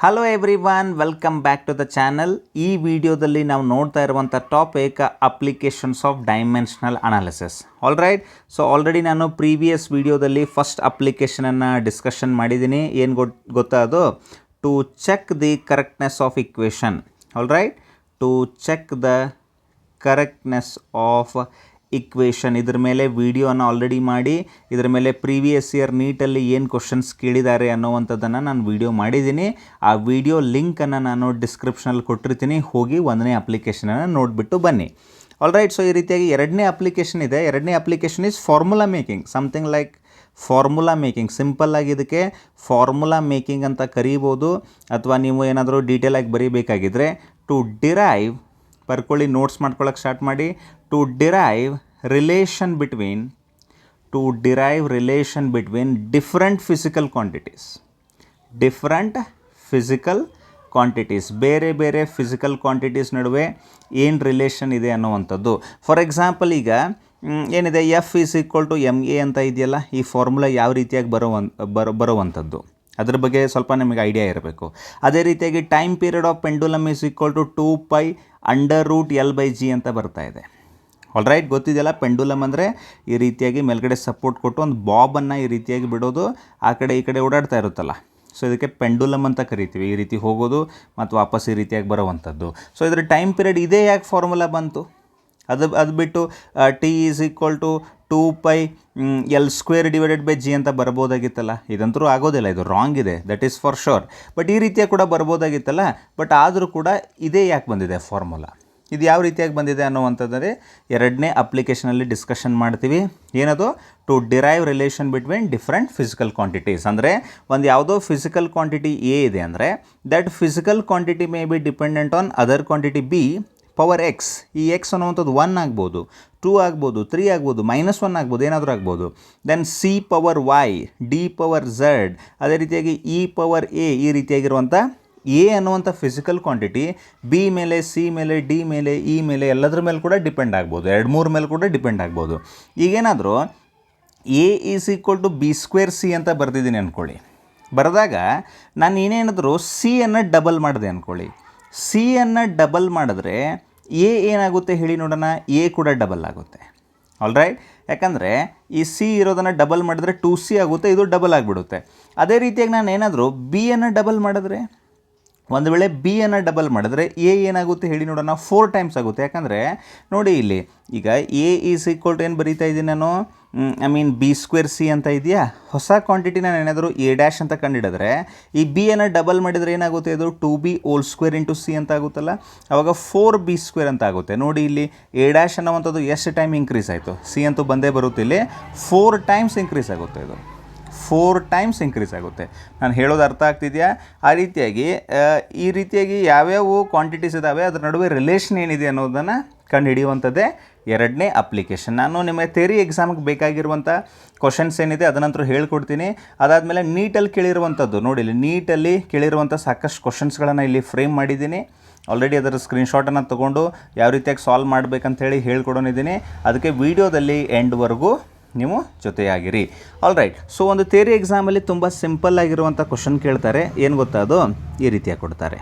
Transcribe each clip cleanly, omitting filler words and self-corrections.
Hello everyone, welcome back to the channel. ಈ ವಿಡಿಯೋದಲ್ಲಿ ನಾವು ನೋಡ್ತಾ ಇರುವಂಥ topic applications of dimensional analysis. All right. So already ನಾನು ಪ್ರೀವಿಯಸ್ ವಿಡಿಯೋದಲ್ಲಿ ಫಸ್ಟ್ ಅಪ್ಲಿಕೇಶನನ್ನು ಡಿಸ್ಕಷನ್ ಮಾಡಿದ್ದೀನಿ. ಏನು ಗೊತ್ತಾ ಅದು? To check the correctness of equation. All right, to check the correctness of equation. ಇದ್ರ ಮೇಲೆ ವಿಡಿಯೋನ ಆಲ್ರೆಡಿ ಮಾಡಿ ಇದರ ಮೇಲೆ ಪ್ರೀವಿಯಸ್ ಇಯರ್ ನೀಟಲ್ಲಿ ಏನು ಕ್ವಶನ್ಸ್ ಕೇಳಿದ್ದಾರೆ ಅನ್ನೋವಂಥದ್ದನ್ನು ನಾನು ವಿಡಿಯೋ ಮಾಡಿದ್ದೀನಿ. ಆ ವಿಡಿಯೋ ಲಿಂಕನ್ನು ನಾನು ಡಿಸ್ಕ್ರಿಪ್ಷನಲ್ಲಿ ಕೊಟ್ಟಿರ್ತೀನಿ, ಹೋಗಿ ಒಂದನೇ ಅಪ್ಲಿಕೇಶನನ್ನು ನೋಡಿಬಿಟ್ಟು ಬನ್ನಿ. All right. ಸೊ ಈ ರೀತಿಯಾಗಿ ಎರಡನೇ ಅಪ್ಲಿಕೇಶನ್ ಇದೆ. ಎರಡನೇ application is formula making, something like formula making. ಸಿಂಪಲ್ಲಾಗಿ ಇದಕ್ಕೆ ಫಾರ್ಮುಲಾ ಮೇಕಿಂಗ್ ಅಂತ ಕರೀಬೋದು, ಅಥವಾ ನೀವು ಏನಾದರೂ ಡೀಟೇಲಾಗಿ ಬರೀಬೇಕಾಗಿದ್ದರೆ ಟು ಡಿರೈವ್, ಬರ್ಕೊಳ್ಳಿ, ನೋಟ್ಸ್ ಮಾಡ್ಕೊಳ್ಳೋಕೆ ಸ್ಟಾರ್ಟ್ ಮಾಡಿ. To derive relation between different physical quantities, ಬೇರೆ ಬೇರೆ ಫಿಸಿಕಲ್ ಕ್ವಾಂಟಿಟೀಸ್ ನಡುವೆ ಏನು ರಿಲೇಷನ್ ಇದೆ ಅನ್ನುವಂಥದ್ದು. ಫಾರ್ ಎಕ್ಸಾಂಪಲ್, ಈಗ ಏನಿದೆ, F is equal to M A ಅಂತ ಇದೆಯಲ್ಲ, ಈ ಫಾರ್ಮುಲಾ ಯಾವ ರೀತಿಯಾಗಿ ಬರುವಂಥದ್ದು ಅದ್ರ ಬಗ್ಗೆ ಸ್ವಲ್ಪ ನಿಮಗೆ ಐಡಿಯಾ ಇರಬೇಕು. ಅದೇ ರೀತಿಯಾಗಿ time period of pendulum is equal to 2π√L/g ಅಂತ ಬರ್ತಾ ಇದೆ. ಆಲ್ ರೈಟ್, ಗೊತ್ತಿದೆಯಲ್ಲ, ಪೆಂಡುಲಮ್ ಅಂದರೆ ಈ ರೀತಿಯಾಗಿ ಮೇಲ್ಗಡೆ ಸಪೋರ್ಟ್ ಕೊಟ್ಟು ಒಂದು ಬಾಬನ್ನು ಈ ರೀತಿಯಾಗಿ ಬಿಡೋದು, ಆ ಕಡೆ ಈ ಕಡೆ ಓಡಾಡ್ತಾ ಇರುತ್ತಲ್ಲ. ಸೊ ಇದಕ್ಕೆ ಪೆಂಡುಲಮ್ ಅಂತ ಕರಿತೀವಿ. ಈ ರೀತಿ ಹೋಗೋದು ಮತ್ತು ವಾಪಸ್ ಈ ರೀತಿಯಾಗಿ ಬರುವಂಥದ್ದು. ಸೊ ಇದರ ಟೈಮ್ ಪೀರಿಯಡ್ ಇದೇ ಯಾಕೆ ಫಾರ್ಮುಲಾ ಬಂತು? ಅದು ಬಿಟ್ಟು T is equal to 2πL² ಅಂತ ಬರ್ಬೋದಾಗಿತ್ತಲ್ಲ. ಇದಂತರೂ ಆಗೋದಿಲ್ಲ, ಇದು ರಾಂಗ್ ಇದೆ, that is for sure. But ಈ ರೀತಿಯಾಗಿ ಕೂಡ ಬರ್ಬೋದಾಗಿತ್ತಲ್ಲ. ಬಟ್ ಆದರೂ ಕೂಡ ಇದೇ ಯಾಕೆ ಬಂದಿದೆ ಫಾರ್ಮುಲಾ? ಇದು ಯಾವ ರೀತಿಯಾಗಿ ಬಂದಿದೆ ಅನ್ನುವಂಥದ್ದರೆ ಎರಡನೇ ಅಪ್ಲಿಕೇಶನಲ್ಲಿ ಡಿಸ್ಕಷನ್ ಮಾಡ್ತೀವಿ. ಏನದು? To derive relation between different physical quantities. ಅಂದರೆ ಒಂದು ಯಾವುದೋ ಫಿಸಿಕಲ್ ಕ್ವಾಂಟಿಟಿ ಎ ಇದೆ ಅಂದರೆ that physical quantity may be dependent on other quantity B power X. ಈ ಎಕ್ಸ್ ಅನ್ನುವಂಥದ್ದು 1 ಆಗ್ಬೋದು, 2 ಆಗ್ಬೋದು, 3 ಆಗ್ಬೋದು, -1 ಆಗ್ಬೋದು, ಏನಾದರೂ ಆಗ್ಬೋದು. Then C power Y, D power Z, ಅದೇ ರೀತಿಯಾಗಿ ಇ ಪವರ್ ಎ, ಈ ರೀತಿಯಾಗಿರುವಂಥ ಎ ಅನ್ನುವಂಥ ಫಿಸಿಕಲ್ ಕ್ವಾಂಟಿಟಿ ಬಿ ಮೇಲೆ, ಸಿ ಮೇಲೆ, ಡಿ ಮೇಲೆ, ಇ ಮೇಲೆ, ಎಲ್ಲದ್ರ ಮೇಲೆ ಕೂಡ ಡಿಪೆಂಡ್ ಆಗ್ಬೋದು. 2-3 ಮೇಲೆ ಕೂಡ ಡಿಪೆಂಡ್ ಆಗ್ಬೋದು. ಈಗೇನಾದರೂ A is equal to B²C ಅಂತ ಬರೆದಿದ್ದೀನಿ ಅಂದ್ಕೊಳ್ಳಿ. ಬರೆದಾಗ ನಾನು ಏನೇನಾದರೂ ಸಿಯನ್ನು ಡಬಲ್ ಮಾಡಿದೆ ಅಂದ್ಕೊಳ್ಳಿ. ಸಿಯನ್ನು ಡಬಲ್ ಮಾಡಿದ್ರೆ ಎ ಏನಾಗುತ್ತೆ ಹೇಳಿ ನೋಡೋಣ? ಎ ಕೂಡ ಡಬಲ್ ಆಗುತ್ತೆ. All right. ಯಾಕಂದರೆ ಈ ಸಿ ಇರೋದನ್ನು ಡಬಲ್ ಮಾಡಿದ್ರೆ 2C ಆಗುತ್ತೆ, ಇದು ಡಬಲ್ ಆಗಿಬಿಡುತ್ತೆ. ಅದೇ ರೀತಿಯಾಗಿ ನಾನು ಏನಾದರೂ ಬಿಯನ್ನು ಡಬಲ್ ಮಾಡಿದ್ರೆ, ಒಂದು ವೇಳೆ ಬಿಯನ್ನು ಡಬಲ್ ಮಾಡಿದ್ರೆ ಎ ಏನಾಗುತ್ತೆ ಹೇಳಿ ನೋಡೋಣ? 4 ಟೈಮ್ಸ್ ಆಗುತ್ತೆ. ಯಾಕಂದರೆ ನೋಡಿ ಇಲ್ಲಿ ಈಗ ಎ ಈಸ್ ಈಕ್ವಲ್ ಟು ಏನು ಬರೀತಾ ಇದ್ದೀನಿ ನಾನು? B²C ಅಂತ ಇದೆಯಾ? ಹೊಸ ಕ್ವಾಂಟಿಟಿ ನಾನು ಏನಾದರೂ A' ಅಂತ ಕಂಡುಹಿಡಿದ್ರೆ ಈ ಬಿಯನ್ನು ಡಬಲ್ ಮಾಡಿದರೆ ಏನಾಗುತ್ತೆ? ಇದು 2B² C ಅಂತ ಆಗುತ್ತಲ್ಲ. ಆವಾಗ 4B² ಅಂತ ಆಗುತ್ತೆ. ನೋಡಿ ಇಲ್ಲಿ A' ಅನ್ನುವಂಥದ್ದು ಎಷ್ಟು ಟೈಮ್ ಇಂಕ್ರೀಸ್ ಆಯಿತು? ಸಿ ಅಂತೂ ಬಂದೇ ಬರುತ್ತೆ, ಇಲ್ಲಿ 4 ಟೈಮ್ಸ್ ಇಂಕ್ರೀಸ್ ಆಗುತ್ತೆ. ಇದು 4 ಟೈಮ್ಸ್ ಇಂಕ್ರೀಸ್ ಆಗುತ್ತೆ. ನಾನು ಹೇಳೋದು ಅರ್ಥ ಆಗ್ತಿದೆಯಾ? ಈ ರೀತಿಯಾಗಿ ಯಾವ್ಯಾವ ಕ್ವಾಂಟಿಟೀಸ್ ಇದ್ದಾವೆ ಅದರ ನಡುವೆ ರಿಲೇಷನ್ ಏನಿದೆ ಅನ್ನೋದನ್ನು ಕಂಡುಹಿಡಿಯುವಂಥದ್ದೇ ಎರಡನೇ ಅಪ್ಲಿಕೇಶನ್. ನಾನು ನಿಮಗೆ ಥಿಯರಿ ಎಕ್ಸಾಮ್ಗೆ ಬೇಕಾಗಿರುವಂಥ ಕ್ವಶನ್ಸ್ ಏನಿದೆ ಅದನ್ನಂತರೂ ಹೇಳ್ಕೊಡ್ತೀನಿ. ಅದಾದಮೇಲೆ ನೀಟಲ್ಲಿ ಕೇಳಿರುವಂಥದ್ದು ನೋಡಿ, ಇಲ್ಲಿ ನೀಟಲ್ಲಿ ಕೇಳಿರುವಂಥ ಸಾಕಷ್ಟು ಕ್ವಶನ್ಸ್ಗಳನ್ನು ಇಲ್ಲಿ ಫ್ರೇಮ್ ಮಾಡಿದ್ದೀನಿ. ಆಲ್ರೆಡಿ ಅದರ ಸ್ಕ್ರೀನ್ಶಾಟನ್ನು ತೊಗೊಂಡು ಯಾವ ರೀತಿಯಾಗಿ ಸಾಲ್ವ್ ಮಾಡಬೇಕಂತೇಳಿ ಹೇಳ್ಕೊಡೋನಿದ್ದೀನಿ. ಅದಕ್ಕೆ ವಿಡಿಯೋದಲ್ಲಿ ಎಂಡ್ವರೆಗೂ ನೀವು ಜೊತೆಯಾಗಿರಿ. All right. ಸೊ ಒಂದು ಥಿಯರಿ ಎಕ್ಸಾಮಲ್ಲಿ ತುಂಬ ಸಿಂಪಲ್ ಆಗಿರುವಂಥ ಕ್ವಶನ್ ಕೇಳ್ತಾರೆ. ಏನು ಗೊತ್ತಾ ಅದು? ಈ ರೀತಿಯಾಗಿ ಕೊಡ್ತಾರೆ.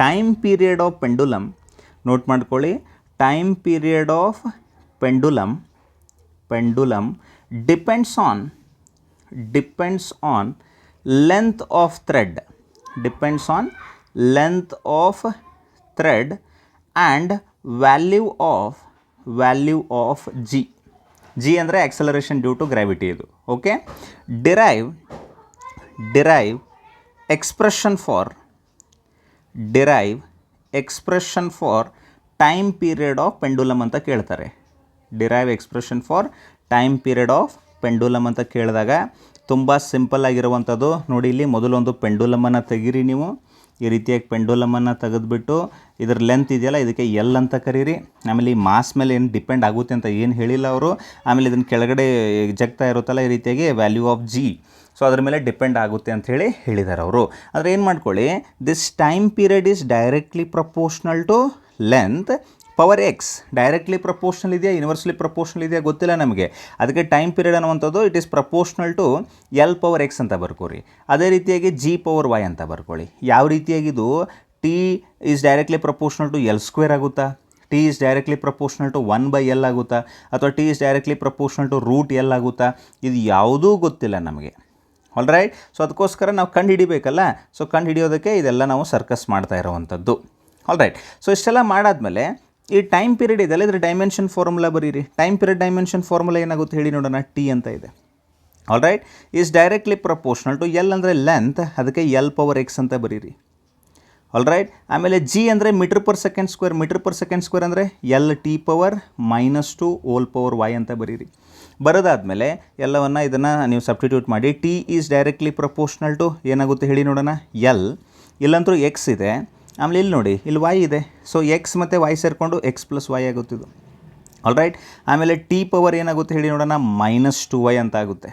Time period of pendulum, note ಮಾಡ್ಕೊಳ್ಳಿ, time period of pendulum depends on length of thread, and value of g ಅಂದರೆ ಆಕ್ಸಲರೇಷನ್ ಡ್ಯೂ ಟು ಗ್ರಾವಿಟಿ. ಇದು okay. Derive expression for time period of pendulum ಅಂತ ಕೇಳ್ತಾರೆ. Derive expression for time period of pendulum ಅಂತ ಕೇಳಿದಾಗ ತುಂಬ simple ಆಗಿರುವಂಥದ್ದು. ನೋಡಿ, ಇಲ್ಲಿ ಮೊದಲೊಂದು ಪೆಂಡುಲಮನ್ನು ತೆಗೀರಿ ನೀವು. ಈ ರೀತಿಯಾಗಿ ಪೆಂಡುಲಮನ್ನು ತೆಗೆದುಬಿಟ್ಟು ಇದರ ಲೆಂತ್ ಇದೆಯಲ್ಲ, ಇದಕ್ಕೆ ಎಲ್ ಅಂತ ಕರೀರಿ. ಆಮೇಲೆ ಈ ಮಾಸ್ ಮೇಲೆ ಏನು ಡಿಪೆಂಡ್ ಆಗುತ್ತೆ ಅಂತ ಏನು ಹೇಳಿಲ್ಲ ಅವರು. ಆಮೇಲೆ ಇದನ್ನು ಕೆಳಗಡೆ ಜಗ್ತಾ ಇರುತ್ತಲ್ಲ, ಈ ರೀತಿಯಾಗಿ ವ್ಯಾಲ್ಯೂ ಆಫ್ ಜಿ, ಸೊ ಅದ್ರ ಮೇಲೆ ಡಿಪೆಂಡ್ ಆಗುತ್ತೆ ಅಂಥೇಳಿ ಹೇಳಿದ್ದಾರೆ ಅವರು. ಆದರೆ ಏನು ಮಾಡ್ಕೊಳ್ಳಿ, this time period is directly proportional to length power x directly proportional ಇದೆಯಾ ಯೂನಿವರ್ಸಲಿ ಪ್ರಪೋರ್ಷನಲ್ ಇದೆಯಾ ಗೊತ್ತಿಲ್ಲ ನಮಗೆ. ಅದಕ್ಕೆ ಟೈಮ್ ಪೀರಿಯಡ್ ಅನ್ನುವಂಥದ್ದು it is proportional to L power x ಅಂತ ಬರ್ಕೋರಿ. ಅದೇ ರೀತಿಯಾಗಿ ಜಿ ಪವರ್ ವೈ ಅಂತ ಬರ್ಕೊಳ್ಳಿ. ಯಾವ ರೀತಿಯಾಗಿದು T is directly proportional to L square ಆಗುತ್ತಾ, T is directly proportional to 1/L ಆಗುತ್ತಾ, ಅಥವಾ T is directly proportional to √L ಆಗುತ್ತಾ, ಇದು ಯಾವುದೂ ಗೊತ್ತಿಲ್ಲ ನಮಗೆ. All right. ಸೊ ಅದಕ್ಕೋಸ್ಕರ ನಾವು ಕಂಡು ಹಿಡಿಬೇಕಲ್ಲ. ಸೊ ಕಂಡು ಹಿಡಿಯೋದಕ್ಕೆ ಇದೆಲ್ಲ ನಾವು ಸರ್ಕಸ್ ಮಾಡ್ತಾ ಇರೋವಂಥದ್ದು. All right. ಸೊ ಇಷ್ಟೆಲ್ಲ ಮಾಡಾದಮೇಲೆ ಈ ಟೈಮ್ ಪೀರಿಯಡ್ ಇದೆಲ್ಲ ಇದ್ರ ಡೈಮೆನ್ಷನ್ ಫಾರ್ಮುಲಾ ಬರೀರಿ. ಟೈಮ್ ಪೀರಿಯಡ್ ಡೈಮೆನ್ಷನ್ ಫಾರ್ಮುಲಾ ಏನಾಗುತ್ತೆ ಹೇಳಿ ನೋಡೋಣ. ಟಿ ಅಂತ ಇದೆ. All right. Is directly proportional to L ಅಂದರೆ ಲೆಂತ್, ಅದಕ್ಕೆ ಎಲ್ ಪವರ್ ಎಕ್ಸ್ ಅಂತ ಬರೀರಿ. All right. ಆಮೇಲೆ ಜಿ ಅಂದರೆ metre per second square. Metre per second square ಅಂದರೆ L T power -2 whole power Y ಅಂತ ಬರೀರಿ. ಬರೋದಾದಮೇಲೆ ಎಲ್ಲವನ್ನು ಇದನ್ನು ನೀವು ಸಬ್ಸ್ಟಿಟ್ಯೂಟ್ ಮಾಡಿ. T is directly proportional to ಏನಾಗುತ್ತೆ ಹೇಳಿ ನೋಡೋಣ. ಎಲ್ ಇಲ್ಲಂತರೂ ಎಕ್ಸ್ ಇದೆ, ಆಮೇಲೆ ಇಲ್ಲಿ ನೋಡಿ ಇಲ್ಲಿ ವೈ ಇದೆ. ಸೊ ಎಕ್ಸ್ ಮತ್ತು ವೈ ಸೇರಿಕೊಂಡು ಎಕ್ಸ್ ಪ್ಲಸ್ ವೈ ಆಗುತ್ತಿದ್ದು. All right. ಆಮೇಲೆ ಟಿ ಪವರ್ ಏನಾಗುತ್ತೆ ಹೇಳಿ ನೋಡೋಣ. -2y ಅಂತ ಆಗುತ್ತೆ.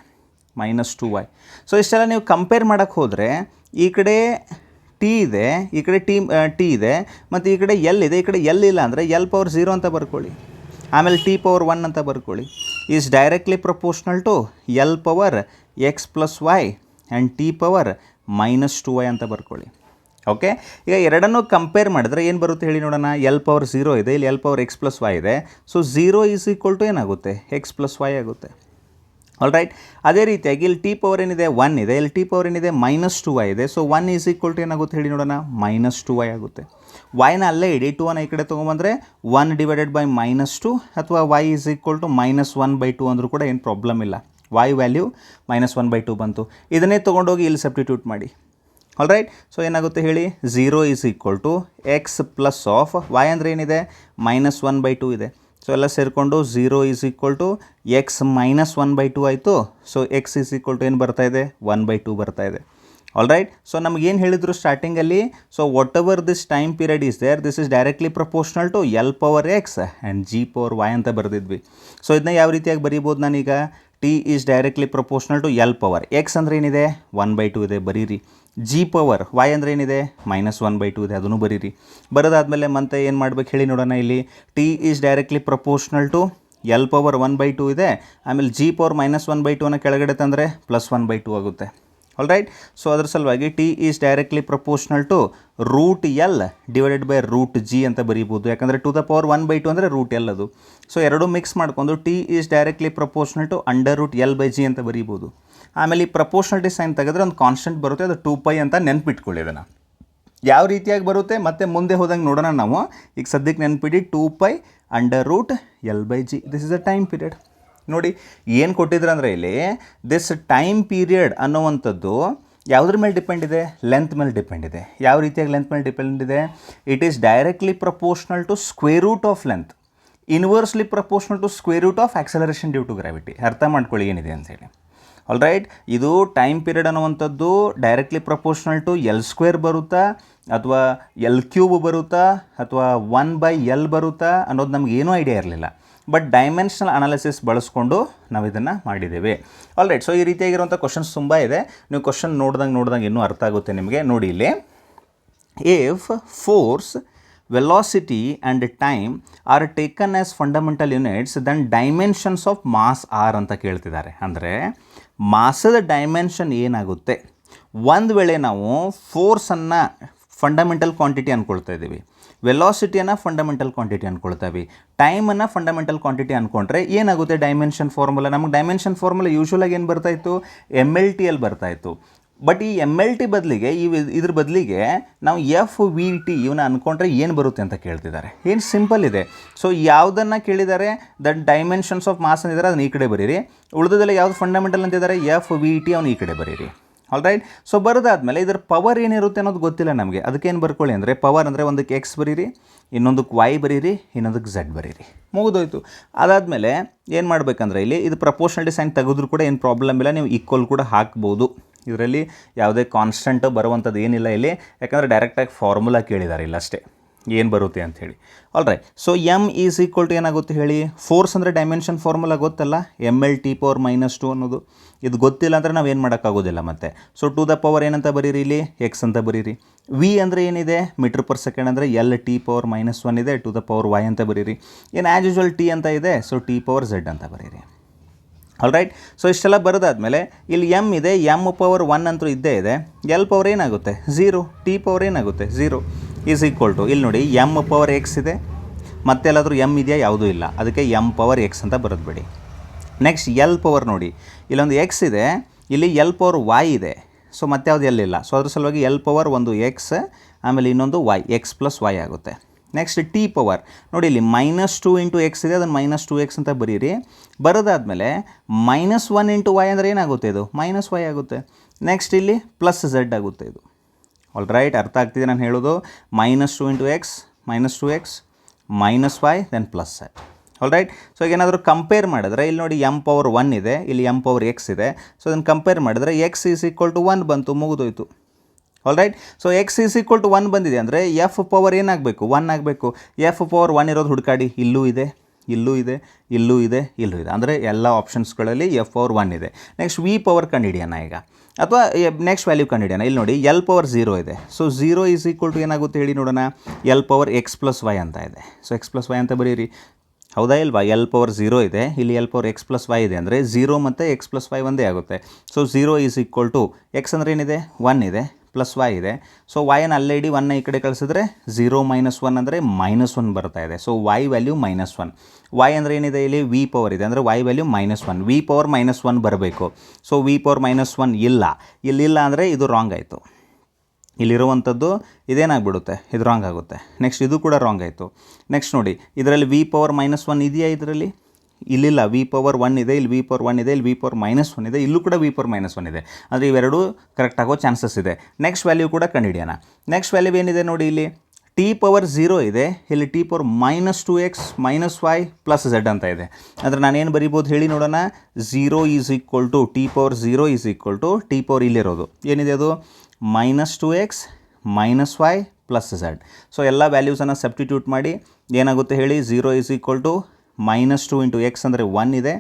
-2y. ಸೊ ಇಷ್ಟೆಲ್ಲ ನೀವು ಕಂಪೇರ್ ಮಾಡೋಕ್ಕೆ ಹೋದರೆ ಈ ಕಡೆ ಟಿ ಇದೆ, ಈ ಕಡೆ ಟಿ ಇದೆ, ಮತ್ತು ಈ ಕಡೆ ಎಲ್ ಇದೆ. ಈ ಕಡೆ ಎಲ್ ಇಲ್ಲ ಅಂದರೆ ಎಲ್ ಪವರ್ 0 ಅಂತ ಬರ್ಕೊಳ್ಳಿ. ಆಮೇಲೆ ಟಿ ಪವರ್ 1 ಅಂತ ಬರ್ಕೊಳ್ಳಿ. Is directly proportional to L power X plus Y and T power -2y ಅಂತ ಬರ್ಕೊಳ್ಳಿ. ಓಕೆ. ಈಗ ಎರಡನ್ನೂ ಕಂಪೇರ್ ಮಾಡಿದ್ರೆ ಏನು ಬರುತ್ತೆ ಹೇಳಿ ನೋಡೋಣ. ಎಲ್ ಪವರ್ 0 ಇದೆ, ಇಲ್ಲಿ L power X plus Y ಇದೆ. ಸೊ 0 ಈಸ್ ಈಕ್ವಲ್ ಟು ಏನಾಗುತ್ತೆ ಎಕ್ಸ್ ಪ್ಲಸ್ ವೈ ಆಗುತ್ತೆ. All right. ಅದೇ ರೀತಿಯಾಗಿ ಇಲ್ಲಿ ಟಿ ಪವರ್ ಏನಿದೆ 1 ಇದೆ, ಇಲ್ಲಿ ಟಿ ಪವರ್ ಏನಿದೆ -2y ಇದೆ. ಸೊ 1 ಈಸ್ ಈಕ್ವಲ್ ಟು ಏನಾಗುತ್ತೆ ಹೇಳಿ ನೋಡೋಣ. -2y ಆಗುತ್ತೆ. ವೈನ ಅಲ್ಲೇ ಇಡಿ, 2 ಈ ಕಡೆ ತೊಗೊಂಬಂದರೆ 1 ಡಿವೈಡೆಡ್ ಬೈ -2 ಅಥವಾ y ಈಸ್ ಈಕ್ವಲ್ ಟು -1/2 ಅಂದರೂ ಕೂಡ ಏನು ಪ್ರಾಬ್ಲಮ್ ಇಲ್ಲ. y ವ್ಯಾಲ್ಯೂ -1/2 ಬಂತು. ಇದನ್ನೇ ತೊಗೊಂಡೋಗಿ ಇಲ್ಲಿ ಸಬ್ಸ್ಟಿಟ್ಯೂಟ್ ಮಾಡಿ. All right. ಸೊ ಏನಾಗುತ್ತೆ ಹೇಳಿ. 0 is equal to X plus of y ಅಂದರೆ ಏನಿದೆ -1/2 ಇದೆ. ಸೊ ಎಲ್ಲ ಸೇರಿಕೊಂಡು 0 ಈಸ್ ಈಕ್ವಲ್ ಟು ಎಕ್ಸ್ -1/2 ಆಯಿತು. So X is equal to ಏನು ಬರ್ತಾ ಇದೆ 1/2 ಬರ್ತಾ ಇದೆ. All right. ಸೊ ನಮಗೇನು ಹೇಳಿದ್ರು ಸ್ಟಾರ್ಟಿಂಗಲ್ಲಿ. So whatever this time period is there, this is directly proportional to L power X and G power Y ಅಂತ ಬರೆದಿದ್ವಿ. ಸೊ ಇದನ್ನ ಯಾವ ರೀತಿಯಾಗಿ ಬರೀಬೋದು ನಾನೀಗ. T is directly proportional to L power X ಅಂದರೆ ಏನಿದೆ 1/2 ಇದೆ, ಬರೀರಿ. ಜಿ ಪವರ್ ವೈ ಅಂದರೆ ಏನಿದೆ -1/2 ಇದೆ, ಅದನ್ನು ಬರೀರಿ. ಬರೋದಾದಮೇಲೆ ಮತ್ತೆ ಏನು ಮಾಡ್ಬೇಕು ಹೇಳಿ ನೋಡೋಣ. ಇಲ್ಲಿ T is directly proportional to L power 1/2 ಇದೆ. ಆಮೇಲೆ ಜಿ ಪವರ್ -1/2 ಕೆಳಗಡೆ ತಂದರೆ +1/2 ಆಗುತ್ತೆ. All right. ಸೊ ಅದ್ರ ಸಲುವಾಗಿ T is directly proportional to √L divided by √G ಅಂತ ಬರೀಬೋದು. ಯಾಕಂದರೆ ಟು ದ ಪವರ್ 1/2 ಅಂದರೆ √L ಅದು. ಸೊ ಎರಡೂ ಮಿಕ್ಸ್ ಮಾಡ್ಕೊಂಡು T is directly proportional to √L/G ಅಂತ ಬರೀಬೋದು. ಆಮೇಲೆ ಈ ಪ್ರಪೋರ್ಷನಲ್ಟಿ ಸೈನ್ ತೆಗೆದ್ರೆ ಒಂದು ಕಾನ್ಸ್ಟೆಂಟ್ ಬರುತ್ತೆ, ಅದು 2π ಅಂತ ನೆನ್ಪಿಟ್ಕೊಳ್ಳಿ. ಅದನ್ನು ಯಾವ ರೀತಿಯಾಗಿ ಬರುತ್ತೆ ಮತ್ತೆ ಮುಂದೆ ಹೋದಂಗೆ ನೋಡೋಣ ನಾವು. ಈಗ ಸದ್ಯಕ್ಕೆ ನೆನ್ಪಿಡಿ 2π √L/G. This is a time period. ನೋಡಿ ಏನು ಕೊಟ್ಟಿದ್ರು ಅಂದರೆ ಇಲ್ಲಿ ದಿಸ್ ಟೈಮ್ ಪೀರಿಯಡ್ ಅನ್ನುವಂಥದ್ದು ಯಾವುದ್ರ ಮೇಲೆ ಡಿಪೆಂಡ್ ಇದೆ. ಲೆಂತ್ ಮೇಲೆ ಡಿಪೆಂಡ್ ಇದೆ. ಯಾವ ರೀತಿಯಾಗಿ ಲೆಂತ್ ಮೇಲೆ ಡಿಪೆಂಡ್ ಇದೆ. It is directly proportional to square root of length, inversely proportional to square root of acceleration due to gravity. ಅರ್ಥ ಮಾಡ್ಕೊಳ್ಳಿ ಏನಿದೆ ಅಂತೇಳಿ. All right. ಇದು ಟೈಮ್ ಪೀರಿಯಡ್ ಅನ್ನುವಂಥದ್ದು ಡೈರೆಕ್ಟ್ಲಿ ಪ್ರಪೋರ್ಷನಲ್ ಟು L² ಬರುತ್ತಾ ಅಥವಾ L³ ಬರುತ್ತಾ ಅಥವಾ 1/L ಬರುತ್ತಾ ಅನ್ನೋದು ನಮ್ಗೆ ಏನೂ ಐಡಿಯಾ ಇರಲಿಲ್ಲ. ಬಟ್ ಡೈಮೆನ್ಷನಲ್ ಅನಾಲಿಸಿಸ್ ಬಳಸ್ಕೊಂಡು ನಾವು ಇದನ್ನು ಮಾಡಿದ್ದೇವೆ. All right. ಸೊ ಈ ರೀತಿಯಾಗಿರುವಂಥ ಕ್ವಶನ್ಸ್ ತುಂಬ ಇದೆ. ನೀವು ಕ್ವಶನ್ ನೋಡ್ದಂಗೆ ಇನ್ನೂ ಅರ್ಥ ಆಗುತ್ತೆ ನಿಮಗೆ. ನೋಡಿ ಇಲ್ಲಿ, if force, velocity and time are taken as fundamental units then dimensions of mass are ಅಂತ ಕೇಳ್ತಿದ್ದಾರೆ. ಅಂದರೆ ಮಾಸದ ಡೈಮೆನ್ಷನ್ ಏನಾಗುತ್ತೆ. ಒಂದು ವೇಳೆ ನಾವು ಫೋರ್ಸನ್ನು ಫಂಡಮೆಂಟಲ್ ಕ್ವಾಂಟಿಟಿ ಅಂದ್ಕೊಳ್ತಾ ಇದ್ದೀವಿ, ವೆಲಾಸಿಟಿಯನ್ನು ಫಂಡಮೆಂಟಲ್ ಕ್ವಾಂಟಿಟಿ ಅಂದ್ಕೊಳ್ತೀವಿ, ಟೈಮನ್ನು ಫಂಡಮೆಂಟಲ್ ಕ್ವಾಂಟಿಟಿ ಅಂದ್ಕೊಂಡ್ರೆ ಏನಾಗುತ್ತೆ ಡೈಮೆನ್ಷನ್ ಫಾರ್ಮುಲಾ. ನಮಗೆ ಡೈಮೆನ್ಷನ್ ಫಾರ್ಮುಲಾ ಯೂಶ್ವಲಾಗಿ ಏನು ಬರ್ತಾಯಿತ್ತು, MLT ಬರ್ತಾಯಿತ್ತು. ಬಟ್ ಈ MLT ಬದಲಿಗೆ ಇದ್ರ ಬದಲಿಗೆ ನಾವು FVT ಇವನ್ನ ಅಂದ್ಕೊಂಡ್ರೆ ಏನು ಬರುತ್ತೆ ಅಂತ ಕೇಳ್ತಿದ್ದಾರೆ. ಏನು ಸಿಂಪಲ್ ಇದೆ. ಸೊ ಯಾವುದನ್ನು ಕೇಳಿದ್ದಾರೆ, ದಟ್ ಡೈಮೆನ್ಷನ್ಸ್ ಆಫ್ ಮಾಸ್ ಅಂತಿದ್ದಾರೆ, ಅದನ್ನ ಈ ಕಡೆ ಬರೀರಿ. ಉಳಿದದೆಲ್ಲ ಯಾವುದು ಫಂಡಮೆಂಟಲ್ ಅಂತಿದ್ದಾರೆ, FVT ಅವನು ಈ ಕಡೆ ಬರೀರಿ. All right. ಸೊ ಬರೋದಾದ್ಮೇಲೆ ಇದರ ಪವರ್ ಏನಿರುತ್ತೆ ಅನ್ನೋದು ಗೊತ್ತಿಲ್ಲ ನಮಗೆ. ಅದಕ್ಕೇನು ಬರ್ಕೊಳ್ಳಿ ಅಂದರೆ, ಪವರ್ ಅಂದರೆ ಒಂದಕ್ಕೆ X ಬರೀರಿ, ಇನ್ನೊಂದಕ್ಕೆ Y ಬರೀರಿ, ಇನ್ನೊಂದಕ್ಕೆ Z ಬರೀರಿ, ಮುಗಿದೋಯ್ತು. ಅದಾದಮೇಲೆ ಏನು ಮಾಡಬೇಕಂದ್ರೆ ಇಲ್ಲಿ ಇದು ಪ್ರಪೋರ್ಷನಲ್ ಸೈನ್ ತೆಗೆದ್ರೂ ಕೂಡ ಏನು ಪ್ರಾಬ್ಲಮ್ ಇಲ್ಲ, ನೀವು ಈಕ್ವಲ್ ಕೂಡ ಹಾಕ್ಬೋದು. ಇದರಲ್ಲಿ ಯಾವುದೇ ಕಾನ್ಸ್ಟೆಂಟ್ ಬರುವಂಥದ್ದು ಏನಿಲ್ಲ ಇಲ್ಲಿ, ಯಾಕಂದರೆ ಡೈರೆಕ್ಟಾಗಿ ಫಾರ್ಮುಲಾ ಕೇಳಿದ್ದಾರೆ ಇಲ್ಲ ಅಷ್ಟೇ. ಏನು ಬರುತ್ತೆ ಅಂಥೇಳಿ. All right, so M is equal to ಏನಾಗುತ್ತೆ ಹೇಳಿ, ಫೋರ್ಸ್ ಅಂದರೆ ಡೈಮೆನ್ಷನ್ ಫಾರ್ಮುಲಾ ಗೊತ್ತಲ್ಲ, ml(T⁻²) ಅನ್ನೋದು. ಇದು ಗೊತ್ತಿಲ್ಲ ಅಂದರೆ ನಾವು ಏನು ಮಾಡೋಕ್ಕಾಗೋದಿಲ್ಲ ಮತ್ತೆ. ಸೊ ಟು ದ ಪವರ್ ಏನಂತ ಬರೀರಿ ಇಲ್ಲಿ, ಎಕ್ಸ್ ಅಂತ ಬರೀರಿ. ವಿ ಅಂದರೆ ಏನಿದೆ, ಮೀಟರ್ ಪರ್ ಸೆಕೆಂಡ್ ಅಂದರೆ L(T⁻⁻1) ಇದೆ, ಟು ದ ಪವರ್ y ಅಂತ ಬರೀರಿ. ಏನು ಆ್ಯಸ್ ಯೂಶ್ವಲ್ ಟಿ ಅಂತ ಇದೆ, ಸೊ T⁻Z ಅಂತ ಬರೀರಿ. ಆಲ್ ರೈಟ್, ಸೊ ಇಷ್ಟೆಲ್ಲ ಬರೋದಾದ್ಮೇಲೆ ಇಲ್ಲಿ ಎಮ್ ಇದೆ, m⁻1 ಅಂತೂ ಇದ್ದೇ ಇದೆ, ಎಲ್ ಪವರ್ ಏನಾಗುತ್ತೆ 0, ಟಿ ಪವರ್ ಏನಾಗುತ್ತೆ 0 ಈಸ್ ಈಕ್ವಲ್ ಟು, ಇಲ್ಲಿ ನೋಡಿ m⁻x ಇದೆ, ಮತ್ತೆಲ್ಲಾದರೂ ಎಮ್ ಇದೆಯಾ, ಯಾವುದೂ ಇಲ್ಲ, ಅದಕ್ಕೆ m⁻x ಅಂತ ಬರೋದ್ಬೇಡಿ. ನೆಕ್ಸ್ಟ್ ಎಲ್ ಪವರ್ ನೋಡಿ, ಇಲ್ಲೊಂದು ಎಕ್ಸ್ ಇದೆ, ಇಲ್ಲಿ ಎಲ್ ಪವರ್ y ಇದೆ, ಸೊ ಮತ್ತೆ ಯಾವುದು ಎಲ್ ಇಲ್ಲ, ಸೊ ಅದ್ರ ಸಲುವಾಗಿ ಎಲ್ ಪವರ್ ಒಂದು ಎಕ್ಸ್, ಆಮೇಲೆ ಇನ್ನೊಂದು y, ಎಕ್ಸ್ ಪ್ಲಸ್ y ಆಗುತ್ತೆ. ನೆಕ್ಸ್ಟ್ ಟಿ ಪವರ್ ನೋಡಿ, ಇಲ್ಲಿ -2 × x ಇದೆ, ಅದನ್ನು -2x ಅಂತ ಬರೀರಿ. ಬರೋದಾದಮೇಲೆ -1 × y ಅಂದರೆ ಏನಾಗುತ್ತೆ, ಇದು -y ಆಗುತ್ತೆ. ನೆಕ್ಸ್ಟ್ ಇಲ್ಲಿ +z ಆಗುತ್ತೆ ಇದು. ಆಲ್ ರೈಟ್, ಅರ್ಥ ಆಗ್ತಿದೆ ನಾನು ಹೇಳೋದು. -2 × x, -2x, -y, then +z. All right, so ಈಗ ಏನಾದರೂ ಕಂಪೇರ್ ಮಾಡಿದ್ರೆ ಇಲ್ಲಿ ನೋಡಿ m⁻1 ಇದೆ, ಇಲ್ಲಿ m⁻x ಇದೆ, ಸೊ ಅದನ್ನು ಕಂಪೇರ್ ಮಾಡಿದ್ರೆ x ಈಸ್ ಈಕ್ವಲ್ ಟು 1 ಬಂತು, ಮುಗಿದೋಯ್ತು. All right, so X is equal to 1 ಬಂದಿದೆ ಅಂದರೆ ಎಫ್ ಪವರ್ ಏನಾಗಬೇಕು, 1 ಆಗಬೇಕು. ಎಫ್ ಪವರ್ 1 ಇರೋದು ಹುಡುಕಾಡಿ, ಇಲ್ಲೂ ಇದೆ, ಇಲ್ಲೂ ಇದೆ, ಇಲ್ಲೂ ಇದೆ, ಇಲ್ಲೂ ಇದೆ, ಅಂದರೆ ಎಲ್ಲ ಆಪ್ಷನ್ಸ್ಗಳಲ್ಲಿ ಎಫ್ ಪವರ್ 1 ಇದೆ. ನೆಕ್ಸ್ಟ್ ವಿ ಪವರ್ ಕಂಡುಹಿಡಿಯೋಣ ಈಗ, ಅಥವಾ ನೆಕ್ಸ್ಟ್ ವ್ಯಾಲ್ಯೂ ಕಂಡುಹಿಡಿಯೋಣ. ಇಲ್ಲಿ ನೋಡಿ ಎಲ್ ಪವರ್ 0 ಇದೆ, ಸೊ 0 ಈಸ್ ಈಕ್ವಲ್ ಟು ಏನಾಗುತ್ತೆ ಹೇಳಿ ನೋಡೋಣ, ಎಲ್ ಪವರ್ x + y ಅಂತ ಇದೆ, ಸೊ x + y ಅಂತ ಬರೀರಿ. ಹೌದಾ ಇಲ್ವಾ, ಎಲ್ ಪವರ್ 0 ಇದೆ, ಇಲ್ಲಿ ಎಲ್ ಪವರ್ x + y ಇದೆ, ಅಂದರೆ 0 ಮತ್ತು x + y ಒಂದೇ ಆಗುತ್ತೆ. So 0 is equal to, X ಅಂದರೆ ಏನಿದೆ 1 ಇದೆ, ಪ್ಲಸ್ y ಇದೆ, ಸೊ y ಅಲ್ಲೇ ಇಡಿ, 1 ಈ ಕಡೆ ಕಳಿಸಿದ್ರೆ 0 - 1 ಅಂದರೆ -1 ಬರ್ತಾ ಇದೆ, ಸೊ y ವ್ಯಾಲ್ಯೂ -1. y ಅಂದರೆ ಏನಿದೆ, ಇಲ್ಲಿ ವಿ ಪವರ್ ಇದೆ, ಅಂದರೆ y ವ್ಯಾಲ್ಯೂ -1, ವಿ ಪವರ್ -1 ಬರಬೇಕು. ಸೊ ವಿ ಪವರ್ -1 ಇಲ್ಲ, ಇಲ್ಲಿಲ್ಲ ಅಂದರೆ ಇದು ರಾಂಗ್ ಆಯಿತು. ಇಲ್ಲಿರುವಂಥದ್ದು ಇದೇನಾಗ್ಬಿಡುತ್ತೆ, ಇದು ರಾಂಗ್ ಆಗುತ್ತೆ. ನೆಕ್ಸ್ಟ್ ಇದು ಕೂಡ ರಾಂಗ್ ಆಯಿತು. ನೆಕ್ಸ್ಟ್ ನೋಡಿ, ಇದರಲ್ಲಿ ವಿ ಪವರ್ -1 ಇದೆಯಾ, ಇದರಲ್ಲಿ ಇಲ್ಲಿಲ್ಲ, ವಿ ಪವರ್ 1 ಇದೆ, ಇಲ್ಲಿ ವಿ ಪವರ್ 1 ಇದೆ, ಇಲ್ಲಿ ವಿ ಪವರ್ -1 ಇದೆ, ಇಲ್ಲೂ ಕೂಡ ವಿ ಪವರ್ -1 ಇದೆ, ಅಂದರೆ ಇವೆರಡೂ ಕರೆಕ್ಟ್ ಆಗೋ ಚಾನ್ಸಸ್ ಇದೆ. ನೆಕ್ಸ್ಟ್ ವ್ಯಾಲ್ಯೂ ಕೂಡ ಕಂಡುಹಿಡಿಯೋಣ. ನೆಕ್ಸ್ಟ್ ವ್ಯಾಲ್ಯೂ ಏನಿದೆ ನೋಡಿ, ಇಲ್ಲಿ ಟಿ ಪವರ್ 0 ಇದೆ, ಇಲ್ಲಿ T power -2x -y +z ಅಂತ ಇದೆ, ಅಂದರೆ ನಾನೇನು ಬರಿಬೋದು ಹೇಳಿ ನೋಡೋಣ. 0 is equal to T power 0 is equal to T power ಇಲ್ಲಿರೋದು ಏನಿದೆ ಅದು -2x -y +z. ಸೊ ಎಲ್ಲ ವ್ಯಾಲ್ಯೂಸನ್ನು ಸಬ್ಸ್ಟಿಟ್ಯೂಟ್ ಮಾಡಿ ಏನಾಗುತ್ತೆ ಹೇಳಿ, 0 ಈಸ್ ಈಕ್ವಲ್ ಟು -2 × x ಅಂದರೆ 1 ಇದೆ,